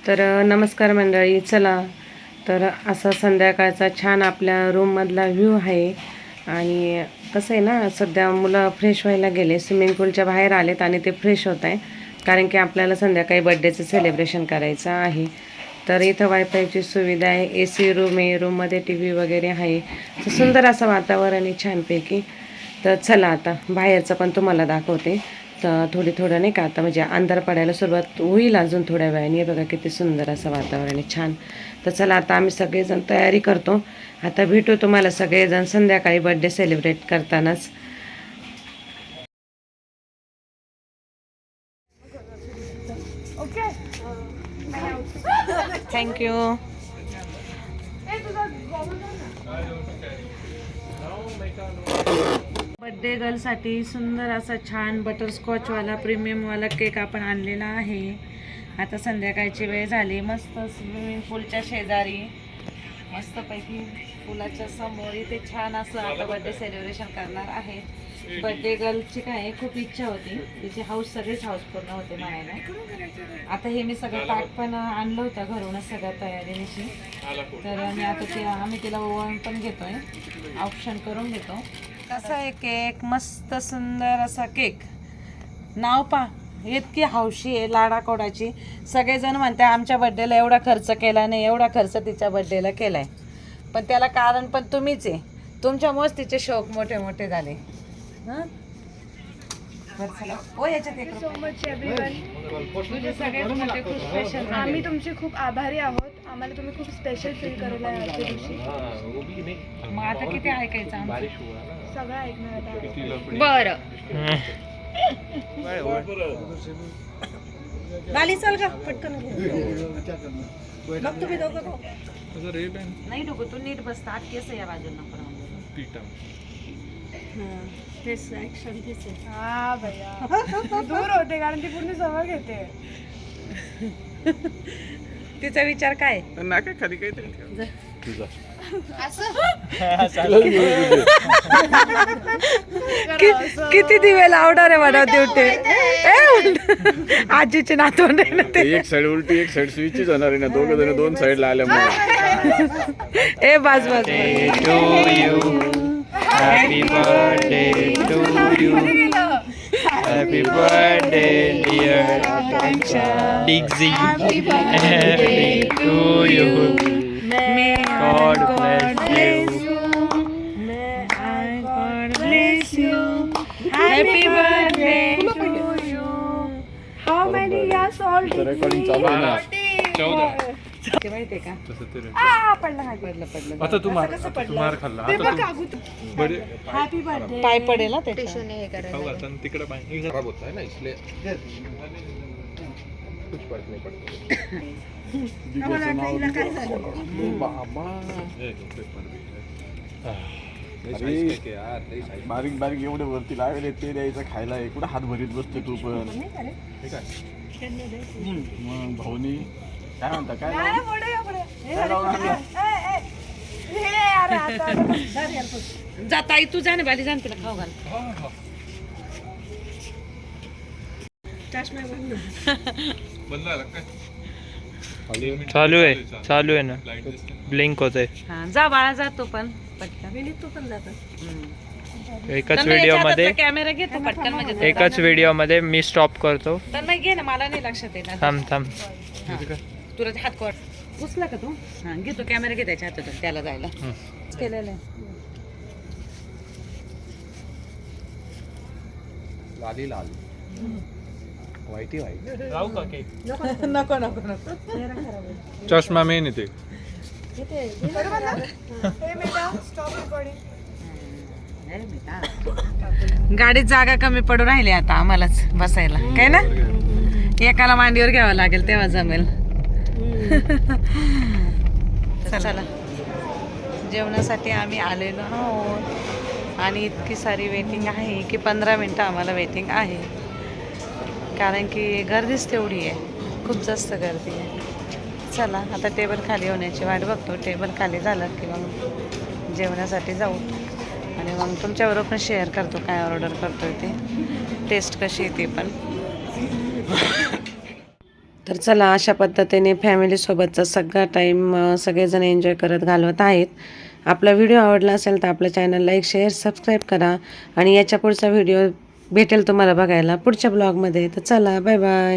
तर नमस्कार मंडळी. चला तर असा संध्याकाळचा छान आपल्या रूममधला व्ह्यू आहे. आणि कसं आहे ना, सध्या मुलं फ्रेश व्हायला गेले, स्विमिंग पूलच्या बाहेर आलेत आणि ते फ्रेश होत आहे, कारण की आपल्याला संध्याकाळी बड्डेचं सेलिब्रेशन करायचं आहे. तर इथं वायफायची सुविधा आहे, ए सी रूम आहे, रूममध्ये टी व्ही वगैरे आहे. तर सुंदर असं वातावरण आहे छानपैकी. तर चला आता बाहेरचं पण तुम्हाला दाखवते. तर थोडं नाही का, आता म्हणजे अंधार पडायला सुरुवात होईल अजून थोड्या वेळाने. बघा किती सुंदर असं वातावरण आहे, छान. तर चला आता आम्ही सगळेजण तयारी करतो. आता भेटू तुम्हाला सगळेजण संध्याकाळी बड्डे सेलिब्रेट करतानाच. थँक्यू. बड्डे गर्लसाठी सुंदर असा छान बटरस्कॉचवाला प्रीमियमवाला केक आपण आणलेला आहे. आता संध्याकाळची वेळ झाली, मस्त स्विमिंग पूलच्या शेजारी मस्तपैकी फुलाच्या समोर इथे छान असं आता बड्डे सेलिब्रेशन करणार आहे. बड्डे गर्लची काय खूप इच्छा होती, तिची हाऊस सगळीच हाऊस पूर्ण होते मायाला. आता हे मी सगळं ताट पण आणलं होतं घरूनच सगळ्या तयारीनिशी. तर मी आता आम्ही तिला ओवळून पण घेतोय, ऑप्शन करून घेतो. कसा आहे केक, मस्त सुंदर असा केक. नाव पा, इतकी हौशी आहे लाडाकोडाची. सगळेजण म्हणते आमच्या बड्डेला एवढा खर्च केला नाही, एवढा खर्च तिच्या बड्डेला केलाय. पण त्याला कारण पण तुम्हीच आहे, तुमच्यामुळेच तिचे शौक मोठे मोठे झाले. हां सो मच एव्हरीवन. आम्ही तुमचे खूप आभारी आहोत. आम्हाला तुम्ही खूप स्पेशल फील करायला आजच्या दिवशी. मग आता किती ऐकायचं आमचं? सगळं ऐकणार आता. बरं गाली चाल का पटकन. मग तुम्ही दोघं नाही डोकं, तू नीट बसता आत केस या बाजूला. हा भैया दूर होते कारण ती पूर्ण सवय घेते. तिचा विचार काय? खाली काहीतरी किती दिवे लावणार आहे म्हणा तेवढे. आजीचे नातवंड आहे ना ते. एक साइड उलटी एक साइड स्विच होणार आहे ना, दोघं जण दोन साइडला आल्यामुळे. ए बस बस. Happy birthday to you. Happy birthday dear Dixie. Happy birthday to you. May God bless you. May God bless you. Happy birthday to you. How many years old? Recording चालू आहे ना. 14. ते माहितीये का? पडलं. आता तू मार खाल्ला. Happy birthday. पाय पडेल ना त्याच्या. तिकडे खराब होता है ना, इसलिए कुछ फर्क नहीं पड़ता. बारीक बारीक एवढे वरती लागले ते द्यायचं खायला. कुठं हात भरीत बसते तू पण. मग भाऊनी काय म्हणता, काय जाता आई तू जाणे बाली जाण, तिला खाऊ घाल. चालू आहे ना, ब्लिंक होत आहे. हा जा बाळा, जातो पण पटकन. तू पण जातो एकाच व्हिडिओ मध्ये कॅमेरा घेतो पटकन, म्हणजे एकाच व्हिडिओ मध्ये मी स्टॉप करतो. तर नाही घे ना, मला नाही लक्षात येणार. थांब तुला हात कोट उचला का तू? हा घेतो कॅमेरा, घे त्याच्या हातातून त्याला जायला केलेलं आहे. लाली लाल व्हाईटी व्हाईट. राहू का केक? नको नको नको. चष्मा मेन येते. गाडीत जागा कमी पडू राहिली आता आम्हालाच बसायला, काय ना. एकाला मांडीवर घ्यावं लागेल तेव्हा जमेल. चला जेवणासाठी आम्ही आलेलो आहोत आणि इतकी सारी वेटिंग आहे की 15 मिनटं आम्हाला वेटिंग आहे, कारण की गर्दीच तेवढी आहे, खूप जास्त गर्दी आहे. चला आता टेबल खाली होण्याची वाट बघतो. टेबल खाली झालं की मग जेवणासाठी जाऊ आणि मग तुमच्याबरोबर पण शेअर करतो काय ऑर्डर करतोय ते, टेस्ट कशी आहे ते पण. तर चला अशा पद्धतीने फॅमिलीसोबतचा सगळा टाईम सगळेजण एन्जॉय करत घालवत आहेत. आपला व्हिडिओ आवडला असेल तर आपल्या चॅनल लाईक शेअर सबस्क्राईब करा आणि याच्या पुढचा व्हिडिओ भेटेल तुम्हाला बघायला पुढच्या ब्लॉगमध्ये. तर चला बाय बाय.